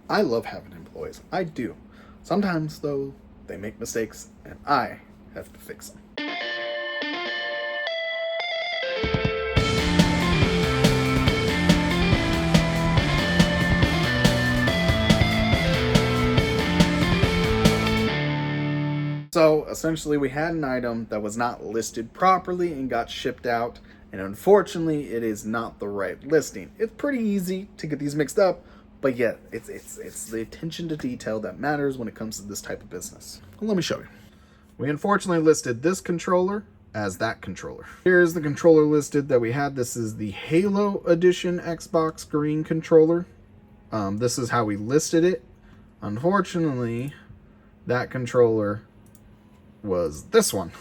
I love having employees. I do. Sometimes, though, they make mistakes, and I have to fix them. So essentially we had an item that was not listed properly and got shipped out, and unfortunately it is not the right listing. It's pretty easy to get these mixed up, but yet it's the attention to detail that matters when it comes to this type of business. Well, let me show you. We unfortunately listed this controller as that controller. Here's the controller listed that we had. This is the Halo Edition Xbox Green controller. This is how we listed it. Unfortunately, that controller was this one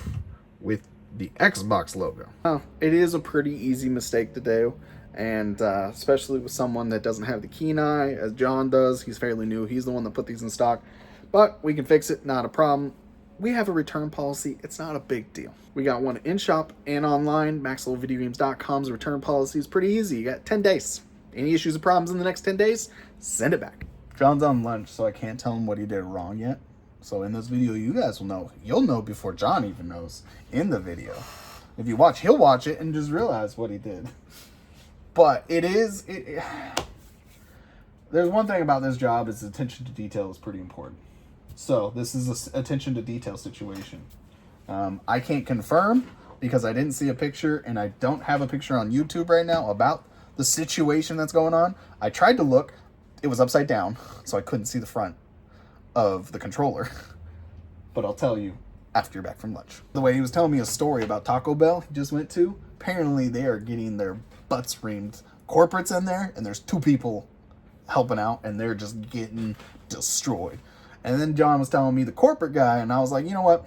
with the Xbox logo. Oh, it is a pretty easy mistake to do, and especially with someone that doesn't have the keen eye, as John does. He's fairly new. He's the one that put these in stock, but we can fix it, not a problem. We have a return policy. It's not a big deal. We got one in shop and online. MaxLevelVideoGames.com's return policy is pretty easy. You got 10 days. Any issues or problems in the next 10 days, send it back. John's on lunch, so I can't tell him what he did wrong yet. So in this video, you guys will know. You'll know before John even knows in the video. If you watch, he'll watch it and just realize what he did. But there's one thing about this job is attention to detail is pretty important. So this is an attention to detail situation. I can't confirm because I didn't see a picture, and I don't have a picture on YouTube right now about the situation that's going on. I tried to look. It was upside down, so I couldn't see the front of the controller. But I'll tell you after you're back from lunch. The way he was telling me a story about Taco Bell he just went to, apparently they are getting their butts reamed. Corporates in there, and there's 2 people helping out, and they're just getting destroyed. And then John was telling me the corporate guy, and I was like, you know what?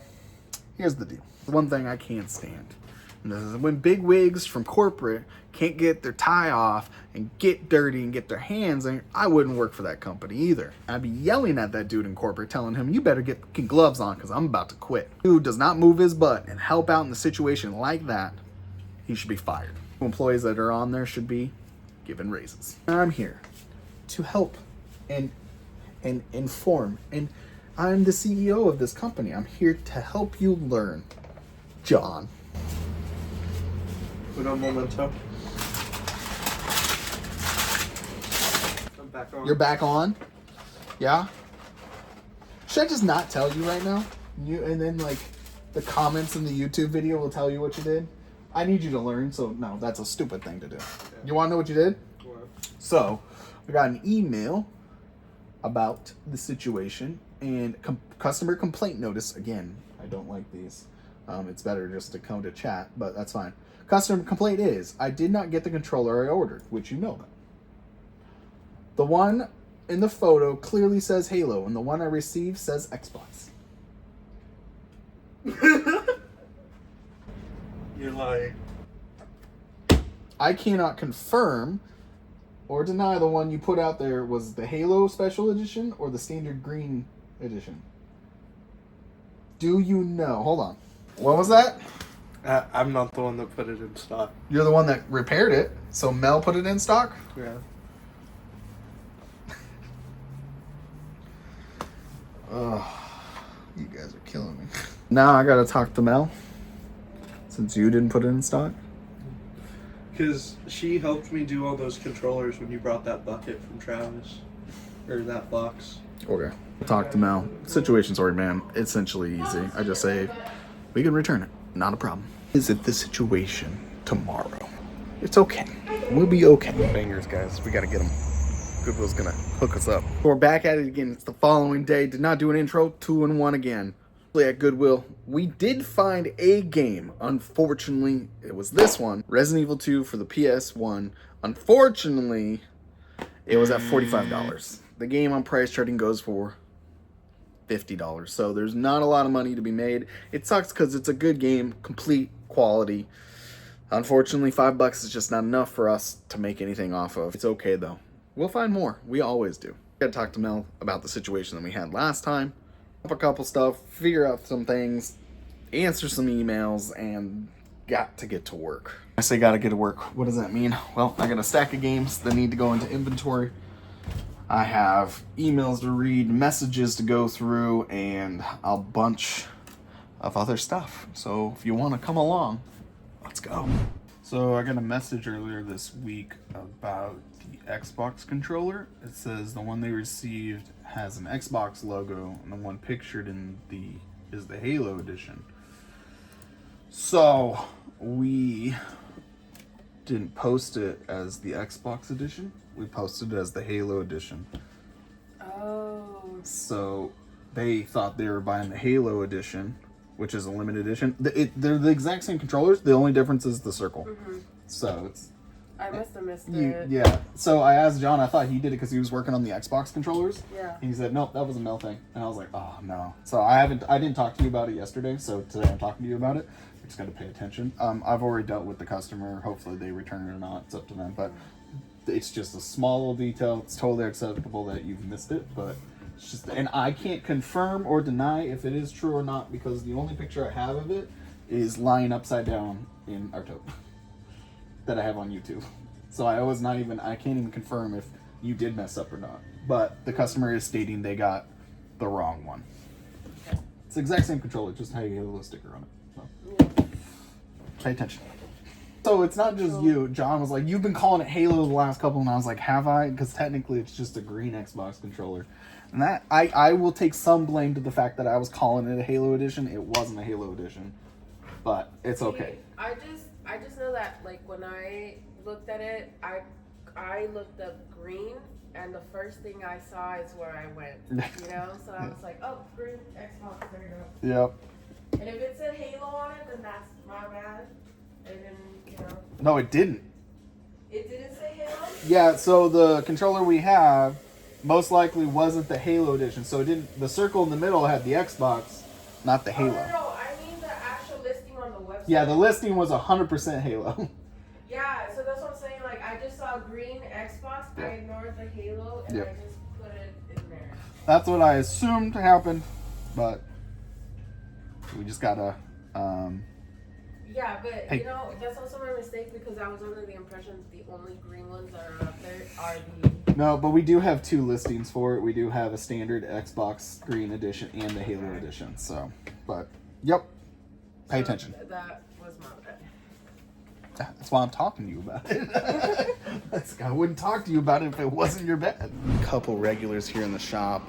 Here's the deal. One thing I can't stand. And this is when big wigs from corporate can't get their tie off and get dirty and get their hands in, I wouldn't work for that company either. I'd be yelling at that dude in corporate, telling him, you better get fucking gloves on because I'm about to quit. Dude does not move his butt and help out in a situation like that, he should be fired. Employees that are on there should be given raises. I'm here to help and inform, and I'm the CEO of this company. I'm here to help you learn, John. Put on memento. I'm back on. You're back on? Yeah? Should I just not tell you right now? And then like the comments in the YouTube video will tell you what you did? I need you to learn, so no, that's a stupid thing to do. Yeah. You want to know what you did? What? So, I got an email about the situation and customer complaint notice. Again, I don't like these. It's better just to come to chat, but that's fine. Customer complaint is, I did not get the controller I ordered, which you know that. The one in the photo clearly says Halo, and the one I received says Xbox. You're lying. I cannot confirm or deny the one you put out there was the Halo Special Edition or the Standard Green Edition. Do you know? Hold on. What was that? I'm not the one that put it in stock. You're the one that repaired it, so Mel put it in stock? Yeah. Oh, you guys are killing me. Now I gotta talk to Mel, since you didn't put it in stock. Because she helped me do all those controllers when you brought that bucket from Travis. Or that box. Okay. Talk to Mel. Situation's already, man. It's essentially easy. I just say, we can return it. Not a problem. Is it the situation tomorrow? It's okay. We'll be okay. Bangers, guys. We gotta get them. Goodwill's gonna hook us up. We're back at it again. It's the following day. Did not do an intro. 2-in-1 again. At Goodwill, we did find a game. Unfortunately, it was this one, Resident Evil 2 for the PS1. Unfortunately, it was at $45. The game on price charting goes for $50. So there's not a lot of money to be made. It sucks because it's a good game, complete quality. Unfortunately, $5 is just not enough for us to make anything off of. It's okay though. We'll find more. We always do. Gotta talk to Mel about the situation that we had last time. Up a couple stuff, figure out some things, answer some emails, and got to get to work. I say gotta get to work. What does that mean? Well, I got a stack of games that need to go into inventory. I have emails to read, messages to go through, and a bunch of other stuff. So if you want to come along, let's go. So I got a message earlier this week about the Xbox controller. It says the one they received has an Xbox logo, and the one pictured in is the Halo edition. So we didn't post it as the Xbox edition. We posted it as the Halo edition. Oh. So they thought they were buying the Halo edition, which is a limited edition. They're the exact same controllers. The only difference is the circle. Mm-hmm. So it's... I must have missed it. Yeah. So I asked John. I thought he did it because he was working on the Xbox controllers. Yeah. And he said, nope, that was a Mel thing. And I was like, oh, no. So I didn't talk to you about it yesterday. So today I'm talking to you about it. You just got to pay attention. I've already dealt with the customer. Hopefully they return it or not. It's up to them. But it's just a small little detail. It's totally acceptable that you've missed it. But it's just... And I can't confirm or deny if it is true or not because the only picture I have of it is lying upside down in our tote that I have on YouTube. So I can't even confirm if you did mess up or not. But the customer is stating they got the wrong one. It's the exact same controller, just how you get a little sticker on it. So. Pay attention. So it's not just you. John was like, you've been calling it Halo the last couple, and I was like, have I? Because technically it's just a green Xbox controller. And that I will take some blame to the fact that I was calling it a Halo edition. It wasn't a Halo edition. But it's okay. I just know that like when I looked at it, I looked up green, and the first thing I saw is where I went. You know, so I was like, oh, green Xbox, there you go. Yep. And if it said Halo on it, then that's my bad. And then No, it didn't. It didn't say Halo. Yeah. So the controller we have most likely wasn't the Halo edition. So it didn't. The circle in the middle had the Xbox, not the Halo. Oh, no, I mean the actual listing on the website. Yeah, the listing was 100% Halo. Yeah, so that's what I'm saying. Like, I just saw green Xbox. I ignored the Halo, and I just put it in there. That's what I assumed happened, but we just gotta. Yeah, but that's also my mistake because I was under the impression that the only green ones that are out there are the. No, but we do have two listings for it. We do have a standard Xbox Green Edition and the Halo Edition. So, but yep, pay attention. That was my bad. That's why I'm talking to you about it. I wouldn't talk to you about it if it wasn't your bad. A couple regulars here in the shop,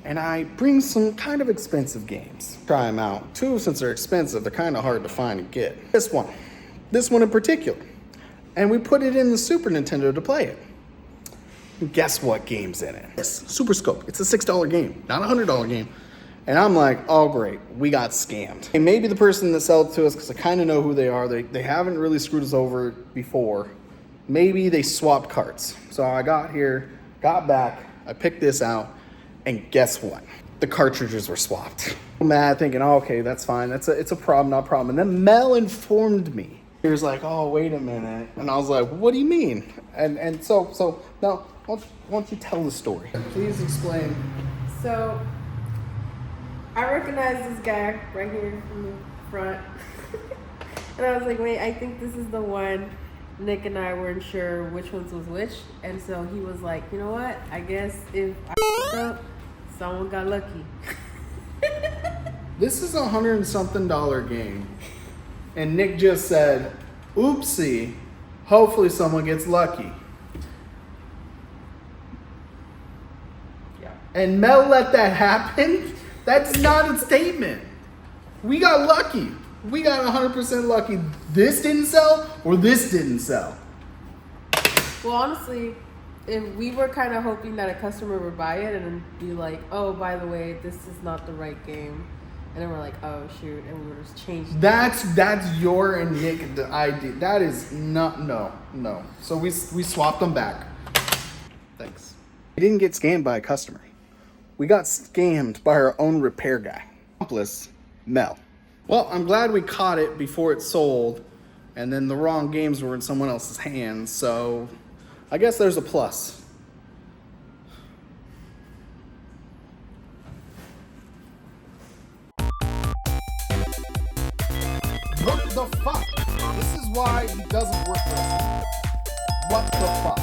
and I bring some kind of expensive games. Try them out. Two, since they're expensive, they're kind of hard to find and get. This one in particular. And we put it in the Super Nintendo to play it. And guess what game's in it? Yes, Super Scope. It's a $6 game, not a $100 game. And I'm like, oh great, we got scammed. And maybe the person that sold it to us, because I kind of know who they are, they haven't really screwed us over before. Maybe they swapped carts. So I got here, got back, I picked this out, and guess what? The cartridges were swapped. I'm mad, thinking, oh, okay, that's fine. It's a problem, not a problem. And then Mel informed me. He was like, oh, wait a minute. And I was like, what do you mean? And so now, why don't you tell the story? Please explain. So, I recognize this guy right here from the front. And I was like, wait, I think this is the one. Nick and I weren't sure which ones was which. And so he was like, you know what? I guess if I up, someone got lucky. This is $100 and something game. And Nick just said, oopsie, hopefully someone gets lucky. Yeah. And Mel let that happen? That's not a statement. We got lucky. We got 100% lucky. This didn't sell or this didn't sell. Well, honestly, if we were kind of hoping that a customer would buy it and then be like, oh, by the way, this is not the right game. And then we're like, oh, shoot. And we would just change it. That's your and Nick idea. That is not, no. So we swapped them back. Thanks. We didn't get scammed by a customer. We got scammed by our own repair guy. Accomplice, Mel. Well, I'm glad we caught it before it sold, and then the wrong games were in someone else's hands, so I guess there's a plus. What the fuck? This is why he doesn't work for us. What the fuck?